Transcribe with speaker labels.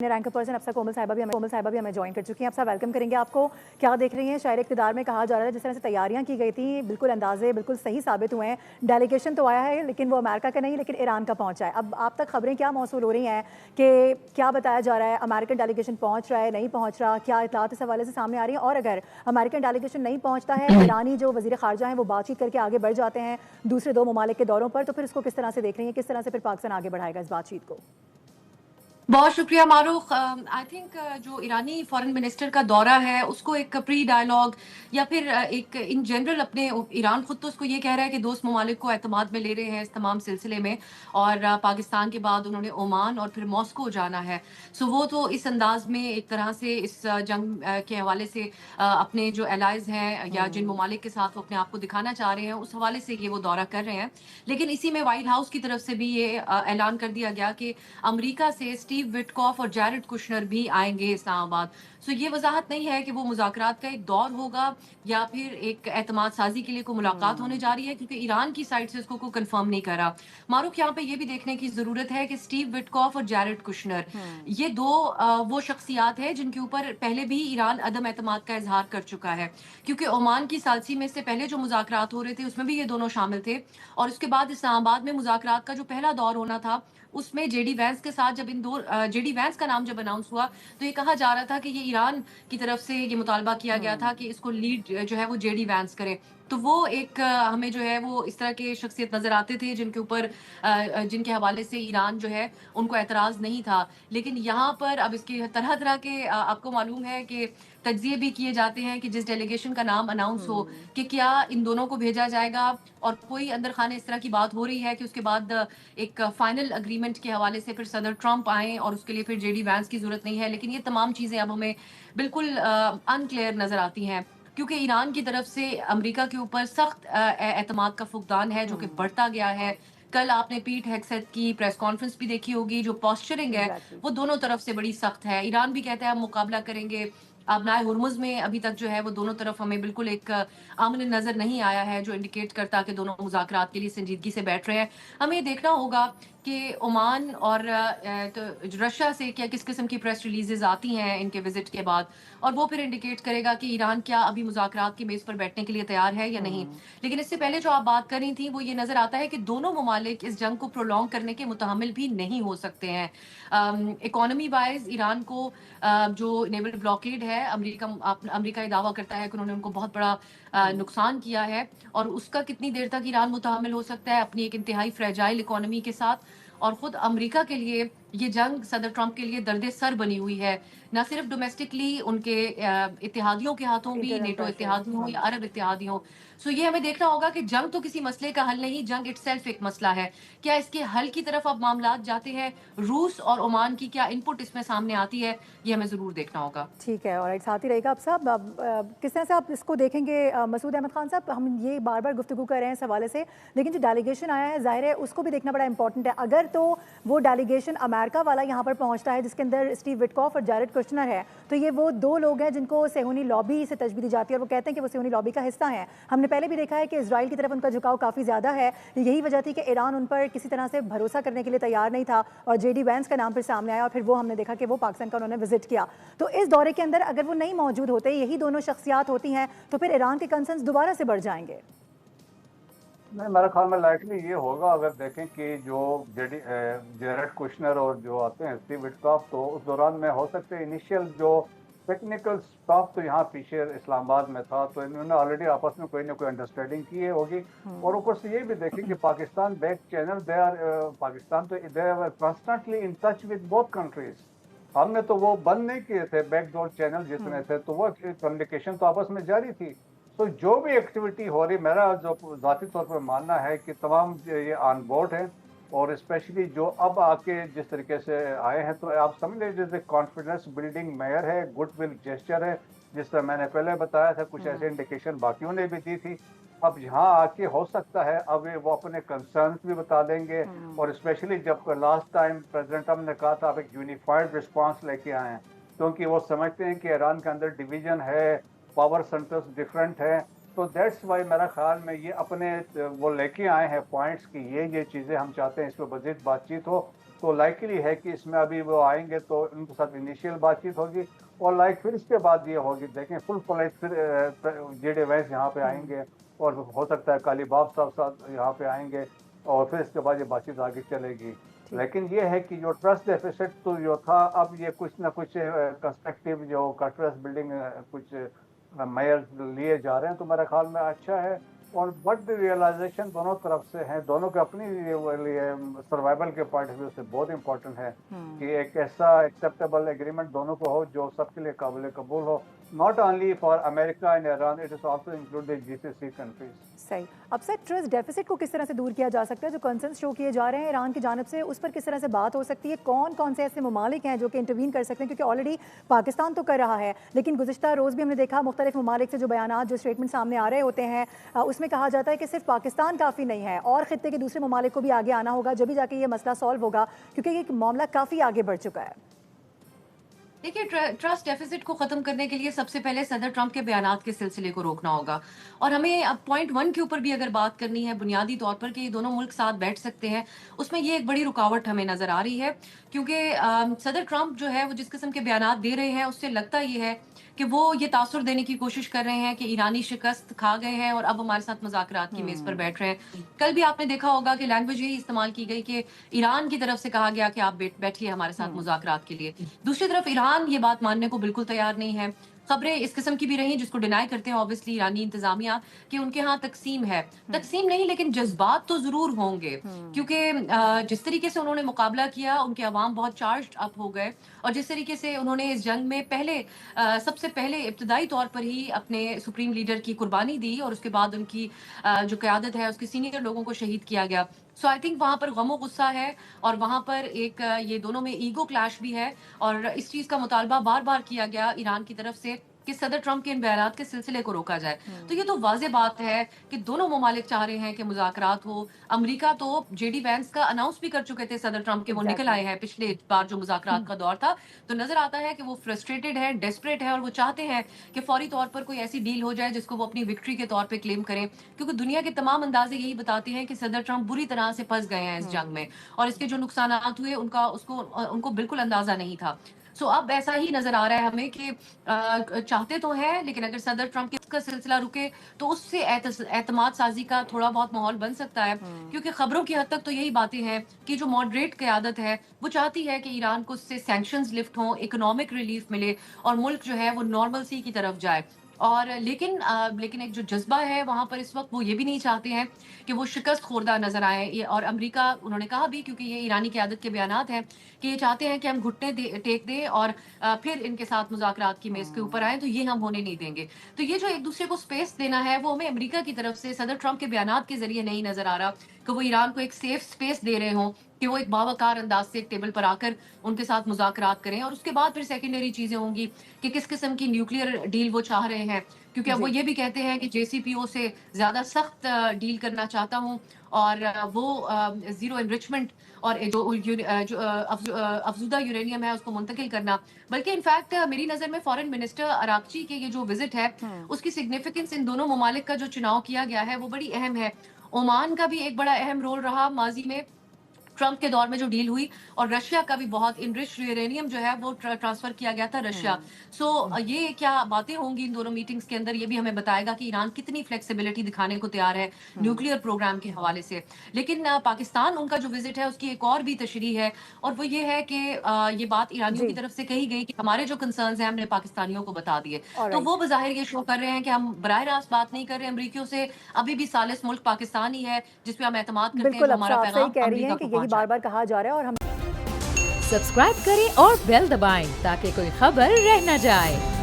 Speaker 1: Ranker person अफसा कोमल साहिबा भी हमें ज्वाइन कर चुकी हैं। अफसा, वेलकम करेंगे आपको। क्या देख रही हैं? शायर इक़्तिदार में कहा जा रहा है जिस तरह से तैयारियां की गई थी, बिल्कुल अंदाजे बिल्कुल सही साबित हुए हैं। डेलीगेशन तो आया है लेकिन वो अमेरिका का नहीं, लेकिन ईरान का पहुंचा है। अब आप तक खबरें क्या मौसूल हो रही हैं कि क्या बताया जा रहा है? अमेरिकन डेलीगेशन पहुंच रहा है, नहीं पहुंच रहा? क्या इतलात इस हवाले से सामने आ रही है? और अगर अमेरिकन डेलीगेशन नहीं पहुंचता है, ईरानी जो वज़ीर ख़ारजा हैं वो बातचीत करके आगे बढ़ जाते हैं दूसरे दो ममालिक के दौरों पर, तो फिर इसको किस तरह से देख रही हैं? किस तरह से फिर पाकिस्तान आगे बढ़ाएगा इस बातचीत को?
Speaker 2: बहुत शुक्रिया मारूख। आई थिंक जो ईरानी फॉरेन मिनिस्टर का दौरा है उसको एक प्री डायलॉग या फिर एक इन जनरल अपने ईरान खुद तो उसको ये कह रहा है कि दोस्त ममालिक को एतमाद में ले रहे हैं इस तमाम सिलसिले में। और पाकिस्तान के बाद उन्होंने ओमान और फिर मॉस्को जाना है। सो वो तो इस अंदाज में एक तरह से इस जंग के हवाले से अपने जो एलाइज हैं या जिन ममालिक के साथ वो अपने आप को दिखाना चाह रहे हैं उस हवाले से ये वो दौरा कर रहे हैं। लेकिन इसी में व्हाइट हाउस की तरफ से भी ये ऐलान कर दिया गया कि अमेरिका से स्टीव विटकॉफ और जैरेड कुशनर भी आएंगे इस्लामाबाद। सो ये वजाहत नहीं है कि वो मुज़ाकरात का एक दौर होगा या फिर एक एतमाद साजी के लिए कोई मुलाकात होने जा रही है, क्योंकि ईरान की साइड से उसको कोई कंफर्म नहीं करा। मारूफ, यहाँ पे ये भी देखने की जरूरत है कि स्टीव विटकॉफ और जैरेड कुशनर ये दो वो शख्सियात है जिनके ऊपर पहले भी ईरान अदम एतमाद का इजहार कर चुका है, क्योंकि ओमान की सालसी में से पहले जो मुज़ाकरात हो रहे थे उसमें भी ये दोनों शामिल थे। और उसके बाद इस्लामाबाद में मुज़ाकरात का जो पहला दौर होना था उसमें जेडी वैंस के साथ जब इन दो जेडी वैंस का नाम जब अनाउंस हुआ तो ये कहा जा रहा था कि ये ईरान की तरफ से ये मुतालबा किया गया था कि इसको लीड जो है वो जेडी वैंस करे। तो वो एक हमें जो है वो इस तरह के शख्सियत नजर आते थे जिनके ऊपर जिनके हवाले से ईरान जो है उनको एतराज नहीं था। लेकिन यहाँ पर अब इसके तरह तरह के आपको मालूम है कि तज्जिए भी किए जाते हैं कि जिस डेलीगेशन का नाम अनाउंस हो कि क्या इन दोनों को भेजा जाएगा। और कोई अंदर खाने इस तरह की बात हो रही है कि उसके बाद एक फाइनल अग्रीमेंट के हवाले से फिर सदर ट्रंप आए और उसके लिए फिर जेडी वैंस की जरूरत नहीं है। लेकिन ये तमाम चीजें अब हमें बिल्कुल अनक्लियर नजर आती हैं, क्योंकि ईरान की तरफ से अमेरिका के ऊपर सख्त एतमाद का फुकदान है जो कि बढ़ता गया है। कल आपने पीट हेगसेथ की प्रेस कॉन्फ्रेंस भी देखी होगी, जो पोस्चरिंग है
Speaker 1: एग्जैक्टली।
Speaker 2: वो दोनों तरफ से बड़ी सख्त है। ईरान भी कहता है हम मुकाबला करेंगे। अब नाए हुर्मुज में अभी तक जो है वो दोनों तरफ हमें बिल्कुल एक आमने नजर नहीं आया है जो इंडिकेट करता कि दोनों मुज़ाकरात के लिए संजीदगी से बैठ रहे हैं। हमें ये देखना होगा कि ओमान और तो रशिया से क्या किस किस्म की प्रेस रिलीजेस आती हैं इनके विजिट के बाद, और वो फिर इंडिकेट करेगा कि ईरान क्या अभी मुज़ाकरात की मेज पर बैठने के लिए तैयार है या नहीं। लेकिन इससे पहले जो आप बात कर रही थी वो ये नजर आता है कि दोनों ममालिक इस जंग को प्रोलॉन्ग करने के मुतहमिल भी नहीं हो सकते हैं। इकोनॉमी वाइज ईरान को जो नेवल ब्लॉकेड है, अमेरिका ये दावा करता है कि उन्होंने उनको बहुत बड़ा नुकसान किया है। और उसका कितनी देर तक ईरान मुतहमिल हो सकता है अपनी एक इंतहाई फ्रेजाइल इकोनॉमी के साथ। और खुद अमेरिका के लिए ये जंग सदर ट्रंप के लिए दर्द सर बनी हुई है, न सिर्फ डोमेस्टिकली उनके इत्तेहादियों के हाथों भी,
Speaker 1: इंटरनल
Speaker 2: नेटो
Speaker 1: प्रेशर।
Speaker 2: इत्तेहादी हो या अरब इत्तेहादी हो। सो ये हमें देखना होगा कि जंग तो किसी मसले का हल नहीं, जंग इटसेल्फ एक मसला है। क्या इसके हल की तरफ अब मामलात जाते हैं? रूस और ओमान की क्या इनपुट इसमें सामने आती है, ये हमें जरूर देखना होगा।
Speaker 1: ठीक है, ऑलराइट, साथ ही रहेगा। अब साहब, अब किस तरह से आप इसको देखेंगे? मसूद अहमद खान साहब, हम ये बार बार गुफ्तगू कर रहे हैं इस हवाले से, लेकिन जो डेलीगेशन आया है ज़ाहिर है उसको भी देखना बड़ा इंपॉर्टेंट है। अगर तो वो डेलीगेशन अमेरिका वाला यहाँ पर पहुँचता है जिसके अंदर स्टीव विटकॉफ और जैरेड कुश्नर है, तो ये वो दो लोग हैं जिनको सेहूनी लॉबी से तशबीह दी जाती है और वो कहते हैं कि वो सेहूनी लॉबी का हिस्सा है। हमने पहले भी देखा है कि इसराइल की तरफ उनका झुकाव काफ़ी ज़्यादा है। यही वजह थी कि ईरान उन पर किसी तरह से भरोसा करने के लिए तैयार नहीं था और जेडी वैंस का नाम फिर सामने आया और फिर वो हमने देखा कि वो पाकिस्तान का उन्होंने विजिट किया। तो इस दौरे के अंदर अगर वो नहीं मौजूद होते, यही दोनों शख्सियात होती हैं, तो फिर ईरान के कंसर्न्स दोबारा से बढ़ जाएंगे।
Speaker 3: नहीं, मेरे ख्याल में लाइकली ये होगा। अगर देखें कि जो जेरेड कुशनर और जो आते हैं स्टीव विटकॉफ, तो उस दौरान में हो सकते हैं इनिशियल जो टेक्निकल स्टाफ तो यहाँ पीछे इस्लामाबाद में था, तो इन्होंने ऑलरेडी आपस में कोई ना कोई अंडरस्टैंडिंग की है होगी। और ऊपर से ये भी देखें कि पाकिस्तान बैक चैनल पाकिस्तान तो they are constantly in touch with both countries. हमने तो वो बंद नहीं किए थे बैकडोर चैनल जितने थे, तो वो कम्युनिकेशन तो आपस में जारी थी। तो जो भी एक्टिविटी हो रही, मेरा जो ज़ाती तौर पर मानना है कि तमाम ये ऑन बोर्ड हैं। और स्पेशली जो अब आके जिस तरीके से आए हैं, तो आप समझ लीजिए जैसे कॉन्फिडेंस बिल्डिंग मेयर है, गुडविल जेस्चर है। जिस तरह मैंने पहले बताया था, कुछ ऐसे इंडिकेशन बाकियों ने भी दी थी। अब यहाँ आके हो सकता है अब वो अपने कंसर्न्स भी बता देंगे। और स्पेशली जब लास्ट टाइम प्रेसिडेंट ट्रंप ने कहा था आप एक यूनिफाइड रिस्पांस लेके आए हैं, क्योंकि वो समझते हैं कि ईरान के अंदर डिवीजन है, पावर सेंटर्स डिफरेंट हैं। तो दैट्स वाई मेरा ख्याल में ये अपने वो लेके आए हैं पॉइंट्स की ये चीज़ें हम चाहते हैं इस पर मज़ीद बातचीत हो। तो लाइकली है कि इसमें अभी वो आएंगे तो उनके साथ इनिशियल बातचीत होगी और लाइक फिर इसके बाद ये होगी, देखें फुल फ्लैज फिर जेडी वैंस यहाँ पे आएंगे और हो सकता है कालीबाफ साहब साथ यहाँ पे आएंगे और फिर इसके बाद ये बातचीत आगे चलेगी। लेकिन ये है कि जो ट्रस्ट डेफिसिट तो जो था, अब ये कुछ ना कुछ कंस्ट्रक्टिव जो का ट्रस्ट बिल्डिंग कुछ मेयर लिए जा रहे हैं, तो मेरे ख्याल में अच्छा है। और बट रियलाइजेशन दोनों तरफ से है, दोनों के अपनी लिए सर्वाइवल के पॉइंट ऑफ व्यू से बहुत इंपॉर्टेंट है कि एक ऐसा एक्सेप्टेबल एग्रीमेंट दोनों को हो जो सबके लिए काबिल कबूल हो, not only for America and Iran, it is also included GCC countries.
Speaker 1: सही। अब सर ट्रस्ट डेफिसिट को किस तरह से दूर किया जा सकता है? जो कंसर्न्स शो किए जा रहे हैं ईरान की जानिब से, उस पर किस तरह से बात हो सकती है? कौन कौन से ऐसे ममालिक हैं जो कि इंटरवीन कर सकते हैं? क्योंकि ऑलरेडी पाकिस्तान तो कर रहा है, लेकिन गुज़िश्ता रोज़ भी हमने देखा मुख्तलिफ ममालिक से जो बयान जो स्टेटमेंट सामने आ रहे होते हैं, उसमें कहा जाता है कि सिर्फ पाकिस्तान काफ़ी नहीं है और ख़ित्ते के दूसरे ममालिक को भी आगे आना होगा, जब भी जाके ये मसला सॉल्व होगा, क्योंकि ये मामला काफ़ी आगे बढ़ चुका है।
Speaker 2: देखिए, ट्रस्ट डेफिसिट को खत्म करने के लिए सबसे पहले सदर ट्रंप के बयानात के सिलसिले को रोकना होगा। और हमें अब पॉइंट 1 के ऊपर भी अगर बात करनी है बुनियादी तौर पर कि ये दोनों मुल्क साथ बैठ सकते हैं, उसमें ये एक बड़ी रुकावट हमें नजर आ रही है, क्योंकि सदर ट्रंप जो है वो जिस किस्म के बयानात दे रहे हैं उससे लगता ये है कि वो ये तासुर देने की कोशिश कर रहे हैं कि ईरानी शिकस्त खा गए हैं और अब हमारे साथ मुज़ाकरात की मेज पर बैठ रहे हैं। कल भी आपने देखा होगा कि लैंग्वेज यही इस्तेमाल की गई कि ईरान की तरफ से कहा गया कि आप बैठिए हमारे साथ मुज़ाकरात के लिए। दूसरी तरफ ईरान ये बात मानने को बिल्कुल तैयार नहीं है। खबरें इस किस्म की भी रही जिसको डिनाई करते हैं ऑब्वियसली ईरानी इंतजामिया कि उनके यहाँ तकसीम है, तकसीम नहीं लेकिन जज्बात तो जरूर होंगे, क्योंकि जिस तरीके से उन्होंने मुकाबला किया उनके अवाम बहुत चार्ज्ड अप हो गए और जिस तरीके से उन्होंने इस जंग में सबसे पहले इब्तदाई तौर पर ही अपने सुप्रीम लीडर की कुर्बानी दी और उसके बाद उनकी जो क़यादत है उसके सीनियर लोगों को शहीद किया गया। सो आई थिंक वहाँ पर गमो गुस्सा है और वहाँ पर एक ये दोनों में ईगो क्लैश भी है और इस चीज़ का मुतालबा बार बार किया गया ईरान की तरफ से कि सदर ट्रंप के इन बयानात के सिलसिले को रोका जाए। तो ये तो वाज़ेह बात है कि दोनों ममालिक चाह रहे हैं कि मुज़ाकरात हो। अमरीका तो जेडी वैंस का अनाउंस भी कर चुके थे सदर ट्रंप के, वो निकल आए हैं पिछले बार जो मुज़ाकरात का दौर था। तो नजर आता है कि वो फ्रस्ट्रेटेड है, डेस्परेट है और वो चाहते हैं कि फौरी तौर पर कोई ऐसी डील हो जाए जिसको वो अपनी विक्ट्री के तौर पर क्लेम करें, क्योंकि दुनिया के तमाम अंदाजे यही बताते हैं कि सदर ट्रंप बुरी तरह से फंस गए हैं इस जंग में और इसके जो नुकसानात हुए उनको बिल्कुल अंदाजा नहीं था। सो अब ऐसा ही नजर आ रहा है हमें कि चाहते तो हैं, लेकिन अगर सदर ट्रंप का सिलसिला रुके तो उससे एतमाद साजी का थोड़ा बहुत माहौल बन सकता है, क्योंकि खबरों की हद तक तो यही बातें हैं कि जो मॉडरेट क़यादत है वो चाहती है कि ईरान को उससे सैंक्शंस लिफ्ट हों, इकोनॉमिक रिलीफ मिले और मुल्क जो है वो नॉर्मल सी की तरफ जाए। और लेकिन एक जो जज्बा है वहाँ पर इस वक्त वो ये भी नहीं चाहते हैं कि वो शिकस्त खोरदा नजर आए। और अमेरिका उन्होंने कहा भी, क्योंकि ये ईरानी क़यादत के बयानात हैं, कि ये चाहते हैं कि हम घुटने टेक दें और फिर इनके साथ मुज़ाकरात की मेज़ के ऊपर आएँ, तो ये हम होने नहीं देंगे। तो ये जो एक दूसरे को स्पेस देना है वो हमें अमेरिका की तरफ से सदर ट्रंप के बयानात के जरिए नहीं नजर आ रहा कि वो ईरान को एक सेफ स्पेस दे रहे हों कि वो एक बावकार अंदाज से एक टेबल पर आकर उनके साथ मुज़ाकरात करें। और उसके बाद फिर सेकेंडरी चीज़ें होंगी कि किस किस्म की न्यूक्लियर डील वो चाह रहे हैं, क्योंकि अब वो ये भी कहते हैं कि JCPO से ज़्यादा सख्त डील करना चाहता हूँ और वो ज़ीरो एनरिचमेंट और जो अफज़ूदा यूरेनियम है उसको मुंतकिल करना। बल्कि इनफैक्ट मेरी नज़र में फॉरेन मिनिस्टर अराक्ची के ये जो विजिट है उसकी सिग्निफिकेंस इन दोनों ममालिक का जो चुनाव किया गया है वो बड़ी अहम है। ओमान का भी एक बड़ा अहम रोल रहा माजी में ट्रंप के दौर में जो डील हुई, और रशिया का भी बहुत इनरिच्ड यूरेनियम जो है वो ट्रांसफर किया गया था रशिया। सो ये क्या बातें होंगी इन दोनों मीटिंग्स के अंदर, ये भी हमें बताएगा कि ईरान कितनी फ्लेक्सिबिलिटी दिखाने को तैयार है न्यूक्लियर प्रोग्राम के हवाले से। लेकिन पाकिस्तान उनका जो विजिट है उसकी एक और भी तशरीह है और वो ये है कि ये बात ईरानियों की तरफ से कही गई कि हमारे जो कंसर्न्स हैं हमने पाकिस्तानियों को बता दिए। तो वो बज़ाहिर ये शो कर रहे हैं कि हम बराह रास्त बात नहीं कर रहे अमरीकियों से, अभी भी सालिस मुल्क पाकिस्तान ही है जिस पे हम एतमाद करते हैं, जो हमारा पैगाम अमरीका को पहुंचाए।
Speaker 1: बार-बार कहा जा रहा है और हम
Speaker 4: सब्सक्राइब करें और बेल दबाएं ताकि कोई खबर रह न जाए।